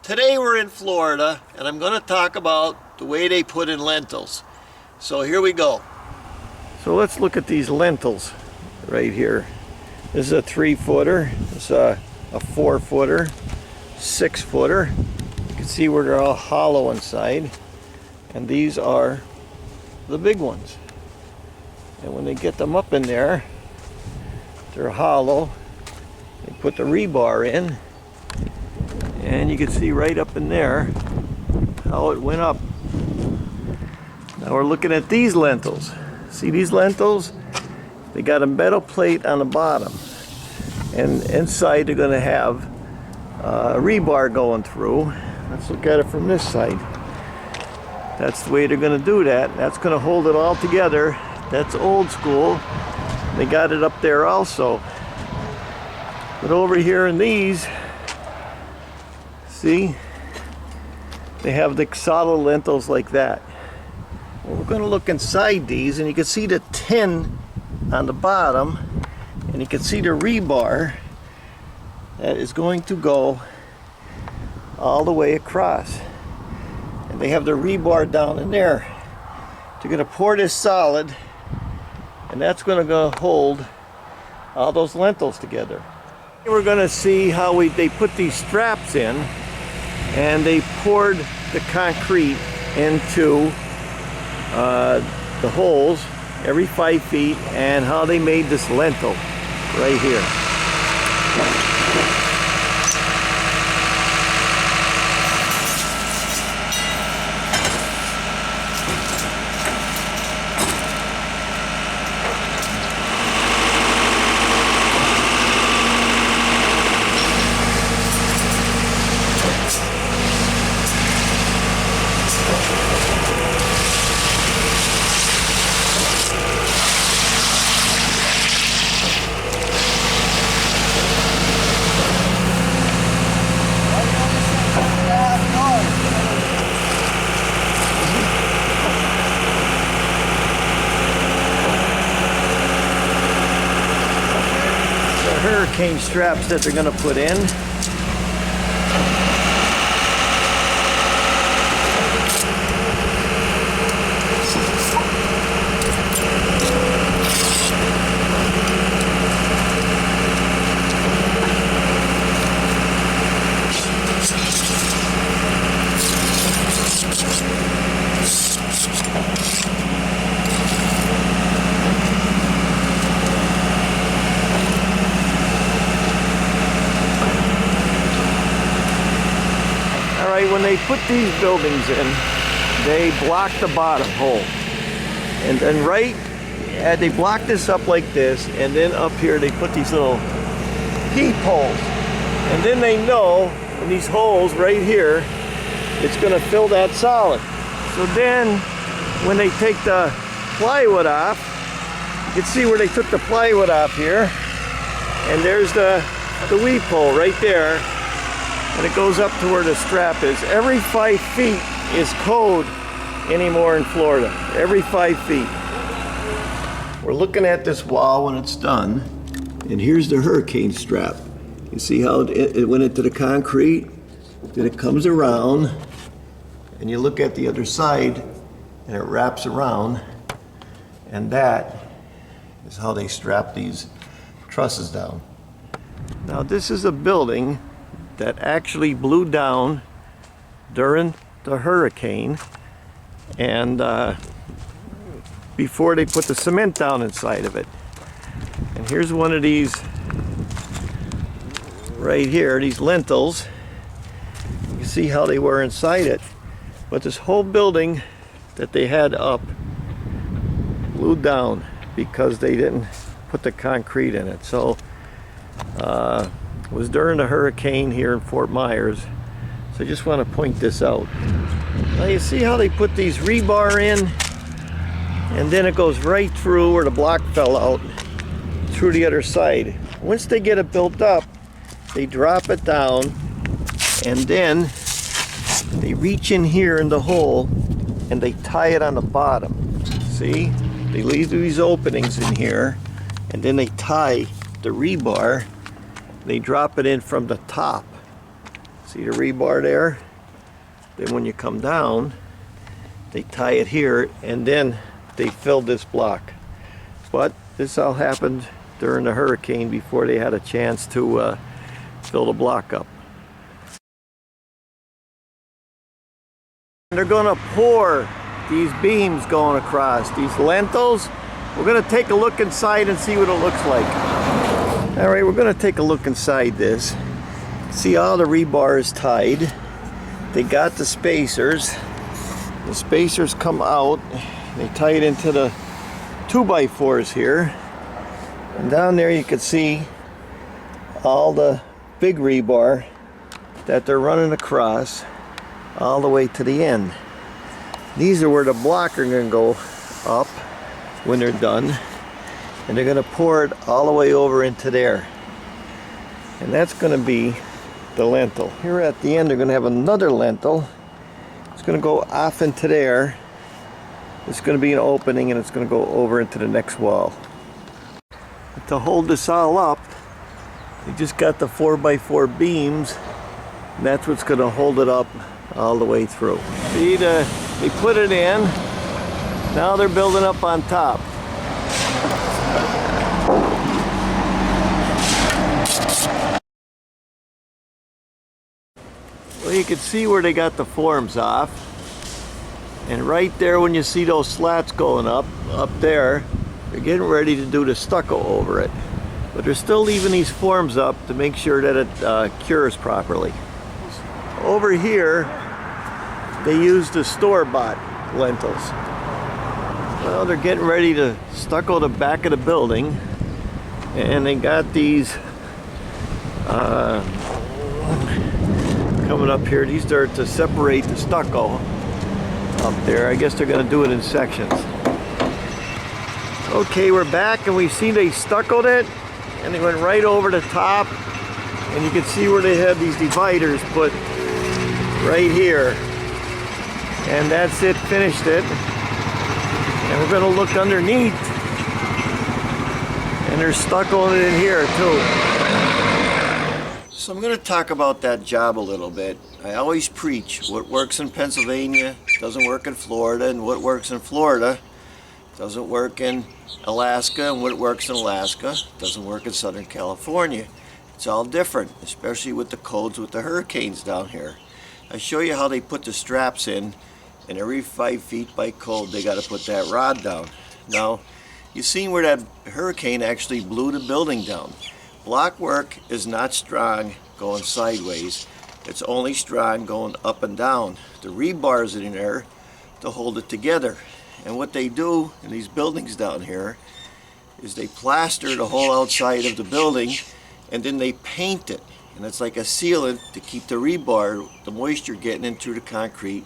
Today we're in Florida and I'm going to talk about the way they put in lintels. So here we go. So let's look at these lintels right here. This is a 3-footer, this is a 4-footer, 6-footer. You can see where they're all hollow inside. And these are the big ones. And when they get them up in there, they're hollow. They put the rebar in. And you can see right up in there how it went up. Now we're looking at these lintels. See these lintels? They got a metal plate on the bottom. And inside they're going to have rebar going through. Let's look at it from this side. That's the way they're going to do that. That's going to hold it all together. That's old school. They got it up there also. But over here in these, see, they have the solid lintels like that. Well, we're going to look inside these, and you can see the tin on the bottom, and you can see the rebar that is going to go all the way across. And they have the rebar down in there. They're going to pour this solid, and that's going to go hold all those lintels together. We're going to see how they put these straps in, and they poured the concrete into the holes every 5 feet, and how they made this lintel right here. Hurricane straps that they're going to put in. When they put these buildings in, they block the bottom hole, and then they block this up like this, and then up here they put these little peep holes, and then they know in these holes right here it's going to fill that solid. So then when they take the plywood off, you can see where they took the plywood off here, and there's the weep hole right there. And it goes up to where the strap is. Every 5 feet is code anymore in Florida. Every 5 feet. We're looking at this wall when it's done, and here's the hurricane strap. You see how it went into the concrete, then it comes around, and you look at the other side, and it wraps around, and that is how they strap these trusses down. Now this is a building that actually blew down during the hurricane, and before they put the cement down inside of it. And here's one of these right here, these lintels. You can see how they were inside it. But this whole building that they had up blew down because they didn't put the concrete in it. So it was during the hurricane here in Fort Myers, so I just want to point this out. Now you see how they put these rebar in, and then it goes right through where the block fell out, through the other side. Once they get it built up, they drop it down, and then they reach in here in the hole, and they tie it on the bottom. See? They leave these openings in here, and then they tie the rebar. They drop it in from the top, See the rebar there? Then when you come down, they tie it here, and then they fill this block. But this all happened during the hurricane before they had a chance to fill the block up. They're going to pour these beams going across, these lintels. We're going to take a look inside and see what it looks like. Alright, we're going to take a look inside this. See, all the rebar is tied. They got the spacers. The spacers come out. They tie it into the 2x4s here. And down there you can see all the big rebar that they're running across all the way to the end. These are where the block are going to go up when they're done, and they're going to pour it all the way over into there, and that's going to be the lintel. Here at the end they're going to have another lintel. It's going to go off into there. It's going to be an opening, and it's going to go over into the next wall. But to hold this all up, we just got the 4x4 beams, and that's what's going to hold it up all the way through. See, they put it in. Now they're building up on top. Well, you can see where they got the forms off. And right there, when you see those slats going up there, they're getting ready to do the stucco over it. But they're still leaving these forms up to make sure that it cures properly. Over here, they use the store-bought lintels. Well, they're getting ready to stucco the back of the building, and they got these coming up here. These are to separate the stucco up there. I guess they're going to do it in sections. Okay, we're back, and we see they stuccoed it, and they went right over the top, and you can see where they have these dividers put right here. And that's it, finished it. And we're going to look underneath, and they're stuccoing it in here too. So I'm going to talk about that job a little bit. I always preach what works in Pennsylvania doesn't work in Florida, and what works in Florida doesn't work in Alaska, and what works in Alaska doesn't work in Southern California. It's all different, especially with the codes with the hurricanes down here. I show you how they put the straps in, and every 5 feet by code they got to put that rod down. Now, you've seen where that hurricane actually blew the building down. Block work is not strong going sideways. It's only strong going up and down. The rebar's in there to hold it together. And what they do in these buildings down here is they plaster the whole outside of the building, and then they paint it. And it's like a sealant to keep the rebar, the moisture getting into the concrete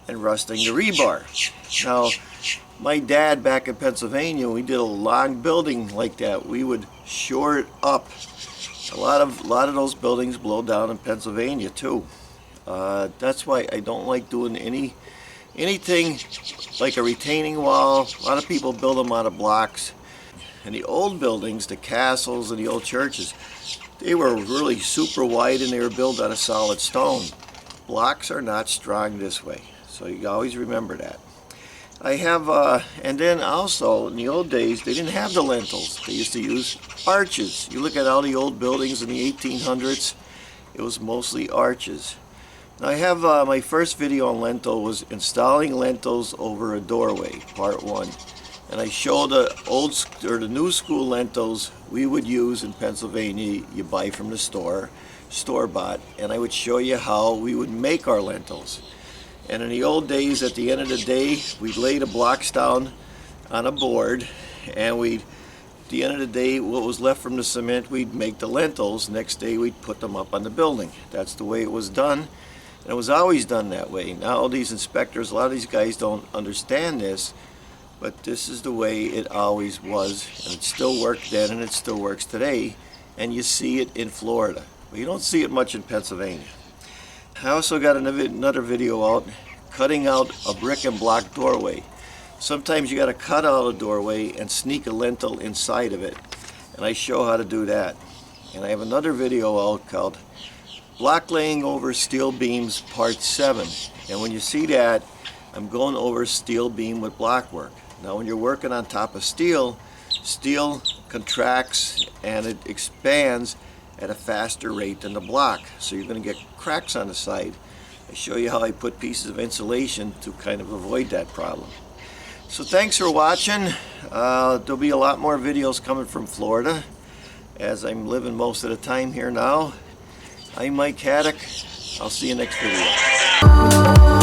and rusting the rebar. Now, my dad back in Pennsylvania, we did a long building like that. We would shore it up. A lot of those buildings blow down in Pennsylvania too. That's why I don't like doing anything like a retaining wall. A lot of people build them out of blocks. And the old buildings, the castles and the old churches, they were really super wide, and they were built out of solid stone. Blocks are not strong this way, so you always remember that. I have, and then also in the old days, they didn't have the lintels. They used to use arches. You look at all the old buildings in the 1800s, it was mostly arches. Now I have my first video on lintel was installing lintels over a doorway, part 1. And I show the old or the new school lintels we would use in Pennsylvania. You buy from the store-bought, and I would show you how we would make our lintels. And in the old days, at the end of the day, we'd lay the blocks down on a board, and at the end of the day, what was left from the cement, we'd make the lintels. Next day, we'd put them up on the building. That's the way it was done, and it was always done that way. Now, these inspectors, a lot of these guys don't understand this, but this is the way it always was, and it still worked then, and it still works today, and you see it in Florida. But you don't see it much in Pennsylvania. I also got another video out cutting out a brick and block doorway. Sometimes you got to cut out a doorway and sneak a lintel inside of it, and I show how to do that. And I have another video out called block laying over steel beams part 7. And when you see that, I'm going over steel beam with block work. Now when you're working on top of steel, steel contracts and it expands at a faster rate than the block. So you're going to get cracks on the side. I show you how I put pieces of insulation to kind of avoid that problem. So thanks for watching. There'll be a lot more videos coming from Florida, as I'm living most of the time here now. I'm Mike Haduck. I'll see you next video.